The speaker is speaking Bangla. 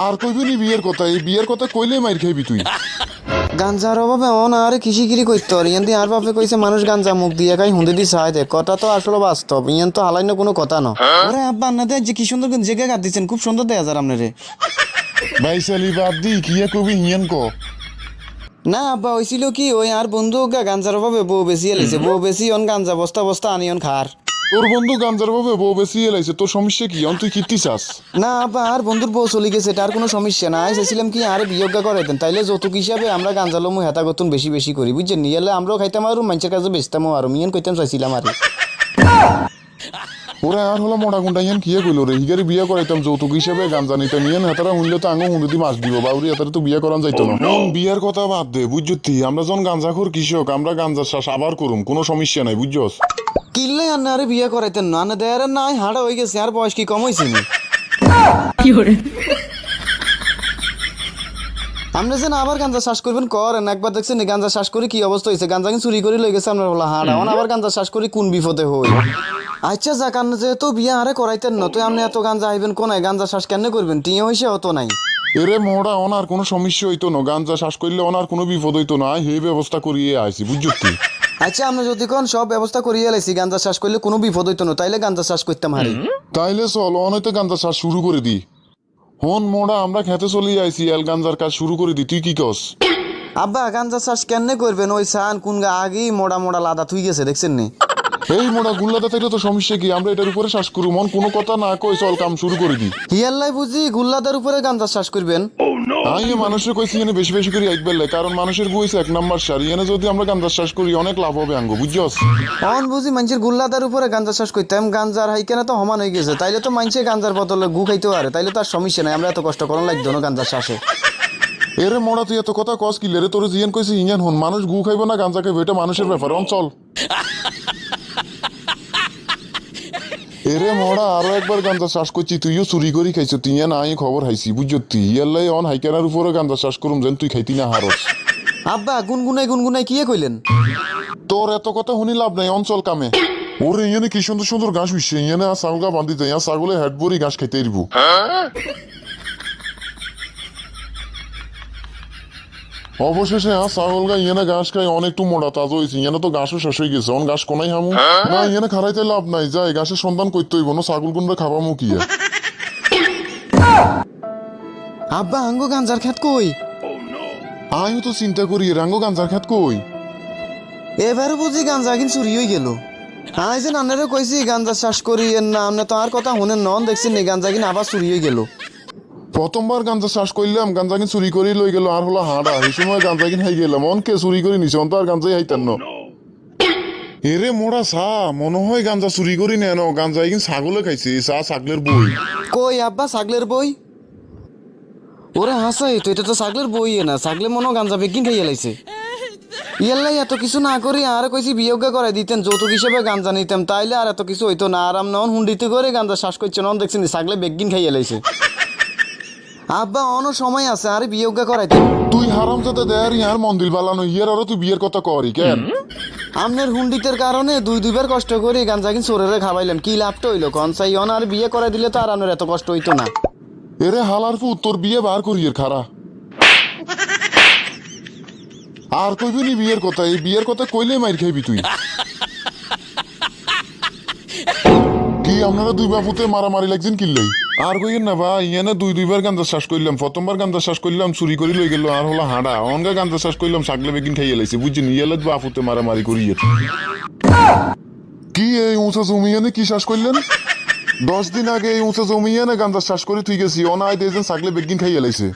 আর কইবি নি বিয়ের কথা, এই বিয়ের কথা কইলে মাইর খাইবি তুই। গাঞ্জার অভাবে অন আরে কিসিগিরি করতে আর ইয়ান আর বাপে কইছে মানুষ গাঞ্জা মুখ দিয়ে খাই হুঁদে দি চাই দে কথা তো আসলে বাস্তব ইয়ান তো হালাইন কোনো কথা না। ওরে আব্বা আন্না দে যে কি সুন্দর জেগে গাত দিচ্ছেন, খুব সুন্দর দেয়া যার আপনারে। ভাই সালি বাদ দি কিয়া কবি হিয়ান ক। না আব্বা হইছিল কি ওই আর বন্ধু গাঞ্জার অভাবে বউ বেশি এলাইছে, বউ বেশি অন গাঞ্জা বস্তা বস্তা আনি অন খার। তোর বন্ধু গাঞ্জার ভাবে বউ বেশি এলাইছে, তোর সমস্যা কি? তুই কিতি চাস? না আব্বা আর বন্ধুর বউ চলে গেছে, তার কোনো সমস্যা নাই। চাইছিলাম কি আরে বিয়োগা করাইতেন, তাইলে যৌতুক হিসাবে আমরা গাঞ্জালমু হেতা গতুন বেশি বেশি করি বুঝছেন, নিয়ে এলে আমরাও খাইতাম আর মানুষের কাছে বেচতামও আর মিয়ান কইতাম চাইছিলাম আর। ওরা আর হলো মোটা গুন্ডা ইয়ান কিয়া কইলো রে, হিগারে বিয়া করাইতাম যৌতুক হিসাবে গাঞ্জা নিতাম, ইয়ান হেতারা শুনলে তো আঙ্গ হুন্ডি মাছ দিব, বাউরি হেতারা তো বিয়া করান যাইতো না। বিয়ার কথা বাদ দে বুঝছি, আমরা যখন গাঞ্জাখোর কৃষক, আমরা গাঞ্জার চাষ আবার করুম, কোনো সমস্যা নাই বুঝছস। কিনলে আন্না আরে বিয়ে করাইতেন না, আন্না দেয়ার নাই হাড়া হয়ে গেছে, আর বয়স কি কম হয়েছে নি? আপনি যেন আবার গাঞ্জা শ্বাস করবেন করেন, একবার দেখছেন গাঞ্জা শ্বাস করে কি অবস্থা হয়েছে, গাঞ্জা কিন্তু চুরি করে লই গেছে আপনার বলা হাড়া, আবার গাঞ্জা শ্বাস করে কোন বিপদে হই। আচ্ছা যাক আন্না যেহেতু বিয়ে আরে করাইতেন না, তো আপনি এত গাঞ্জা আইবেন কোনায়, গাঞ্জা শ্বাস কেন করবেন, টিয়া হয়েছে অত নাই। এরে মোড়া ওনার কোনো সমস্যা হইতো না, গাঞ্জা শ্বাস করলে ওনার কোনো বিপদ হইতো না, হে ব্যবস্থা করিয়ে আইছি বুঝছি। আচ্ছা আমি যদি কোন সব ব্যবস্থা করিয়ে লাইছি, গাঞ্জা শ্বাস করলে কোনো বিপদ হইতো না, তাইলে গাঞ্জা শ্বাস করতাম হারি। তাইলে চল অনইতে গাঞ্জা চাষ শুরু করে দি। হন মোড়া আমরা খেতে চলে আইছি, এল গাঞ্জার কাজ শুরু করে দি, তুই কি কস? আব্বা গাঞ্জা শ্বাস কেন করবেন, ওই সান কোন আগেই মোড়া মোড়া লাদা থুই গেছে দেখছেন নি। এই মোড়া গুল্লাদা থাকলে তো সমস্যা কি, আমরা এটার উপরে শ্বাস করু, মন কোনো কথা না কই চল কাম শুরু করে দি। হিয়াল্লাই বুঝি গুল্লাদার উপরে গাঞ্জা শ্বাস করবেন। আমি মানুষের কইছি এনে বেশি বেশি করে আইক বেললে, কারণ মানুষের বইছে এক নাম্বার সার, এনে যদি আমরা গাঞ্জা শ্বাস করি অনেক লাভ হবে আঙ্গ বুঝছস। অন বুঝি মানুষের গুল্লাদার উপরে গাঞ্জা শ্বাস করতাম, গাঞ্জার হাইকেনা তো সমান হয়ে গেছে, তাইলে তো মানুষের গাঞ্জার বদলে গু খাইতে পারে, তাইলে তার সমস্যা নাই, আমরা এত কষ্ট করার লাগতো না গাঞ্জার শ্বাসে। এরে মোড়া তুই এত কথা কস কি রে, তোর জিয়ান কইছি ইঞ্জান হন, মানুষ গু খাইব না গাঞ্জা খাইব এটা মানুষের ব্যাপার, অন চল। এরে মোড়া আরো একবার গাঞ্জা চাষ করছি, তুইও চুরি করি খাইছো, তুই না আমি খবর হাইছি বুঝছি, ইয়াল্লাই অন হাইকানার উপরে গাঞ্জা চাষ করুম যেন তুই খাইতি না হারস। আব্বা গুনগুনাই কি কইলেন? তোর এত কথা শুনি লাভ নাই, অঞ্চল কামে। ওরে ইয়ানে কি সুন্দর সুন্দর ঘাস হইছে, ইয়ানে আর ছাগলগা বান্ধি যায়, ছাগলে হেড ভরি ঘাস খাইতে এরবো। অবশেষে ছাগলগা ইয়ানে ঘাস খাই অনেকটু মোটা তাজা হয়েছে, ইয়ানে তো ঘাসও শেষ হয়ে গেছে, অন ঘাস কোনাই হামু না, ইয়ানে খারাইতে লাভ নাই, যাই ঘাসের সন্ধান করতে হইব না, ছাগল গুনরা খাবামু কি। আব্বা আঙ্গ গাঞ্জার খেত কই? আমিও তো চিন্তা করি রাঙ্গ গাঞ্জার খেত কই। এবারে বুঝি গাঞ্জা কিন্তু চুরি হয়ে গেল। আই যে নানারে কইছি গাঞ্জা শ্বাস করি না, আপনি তো আর কথা শুনেন নন, দেখছেন নি গাঞ্জা কিনা আবার চুরি হয়ে গেল। প্রথমবার গাঞ্জা চাষ করলাম, গাঞ্জা কিন চুরি করে লই গেল, আর হলো হাঁড়া, এই সময় গাঞ্জা কিন হাই গেলাম, অনকে চুরি করে নিছে, অন তো আর গাঞ্জাই হাইতেন না। এরে মোড়া চা মনে হয় গাঞ্জা চুরি করি নেন, গাঞ্জা কিন ছাগলে খাইছে, চা ছাগলের বই। কই আব্বা ছাগলের বই? ওরে হাসাই তো, এটা তো ছাগলের বই না, ছাগলে মনে গাঞ্জা বেগিন খাইয়ে লাইছে। ইয়াল্লাই এত কিছু না করি আর কইছি বিয়োগা করাই দিতেন, যৌতুক হিসেবে গাঞ্জা নিতাম, তাইলে আর এত কিছু হইতো না, আরাম নন হুন্ডিতে করে গাঞ্জা শ্বাস করছে নন, দেখছেন ছাগলে বেগিন খাইয়ে লাইছে। আব্বা অন সময় আছে আরে বিয়োগা করাইতেন। তুই হারাম যাতে দেয়ার ইয়ার মন্দির বালানো ইয়ার, আরো তুই বিয়ের কথা করি কেন? আমনের হুন্ডিতের কারণে দুইবার কষ্ট করে গাঞ্জা কিন চোরেরে খাওয়াইলাম, কি লাভটা হইলো কনসাই অন, আর বিয়ে করাই দিলে তো আর আনের এত কষ্ট হইতো না। এরে হালার ফু তোর বিয়ে বার করিয়ের খারা। আর কইবি নি বিয়ের কথা, এই বিয়ের কথা কইলে মাইর খাইবি তুই। কি আপনারা দুই বাপুতে মারামারি লাগছেন কিনলেই? আর কইেন না ভাই, ইয়ানে দুইবার গাঞ্জা শ্বাস করলাম, প্রথমবার গাঞ্জা শ্বাস করলাম চুরি করে লই গেল, আর হলো হাঁড়া, অনগা গাঞ্জা শ্বাস করলাম ছাগলে বেগিন খাইয়ে লাইছে বুঝছেন, ইয়ালে বাপুতে মারামারি করিয়ে। কি এই উঁচা জমিয়ানে কি শ্বাস করলেন? 10 দিন আগে এই উঁচা জমিয়ানে গাঞ্জা শ্বাস করে তুই গেছি, অনায় দিয়েছেন ছাগলে বেগিন খাইয়ে লাইছে।